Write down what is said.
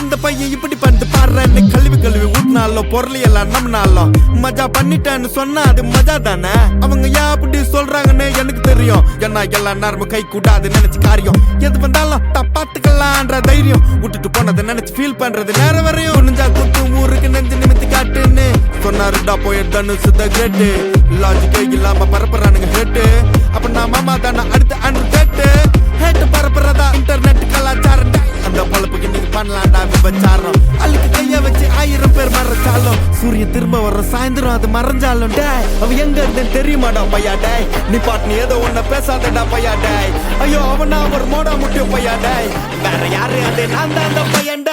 இந்த பையன் இப்படி பண்ணிட்டு பாடுறேன்னு கழுவி ஊட்டினாலும் பொருள் எல்லாம் நம்பினாலும் மஜா பண்ணிட்டேன்னு சொன்னா அது மஜா தானே. அவங்க ஏன் அப்படி சொல்றாங்கன்னு எனக்கு தெரியும். ஏன்னா எல்லா நேரமும் கை கூடாது நினைச்சு காரியம் எது வந்தாலும் பாத்துக்கலான்ற தைரியம் விட்டுட்டு போனதை நினைச்சு ஃபீல் பண்றது நேரம் வரையும். நெஞ்சா குத்து ஊருக்கு நெஞ்சு நிமித்தி காட்டுன்னு சொன்னாருடா போயிட்டு சுத்த கேட்டு லாஜிக்கே இல்லாம பரப்புறானுங்க ஹேட்டு. அப்ப நான் மாமா தானே அடுத்து அன்று கேட்டு ஹேட்டு பரப்புறதா இன்டர்நெட் கலாச்சாரம். அந்த பொழப்புக்கு நீங்க பண்ணலாம்டா விபச்சாரம். அழுக்கு கைய வச்சு 1000 பேர் மறைச்சாலும் சூரியன் திரும்ப வர்ற சாயந்தரம் அது மறைஞ்சாலும் டே அவ எங்க இருந்தேன்னு தெரியுமாடா பையா டே. நீ பாட்டு ஏதோ ஒன்ன பேசாதடா பையா டே. ஐயோ அவனா ஒரு மோடா முட்டிய பையா டே. வேற யாரு அது நான் தான் அந்த பையன் டே.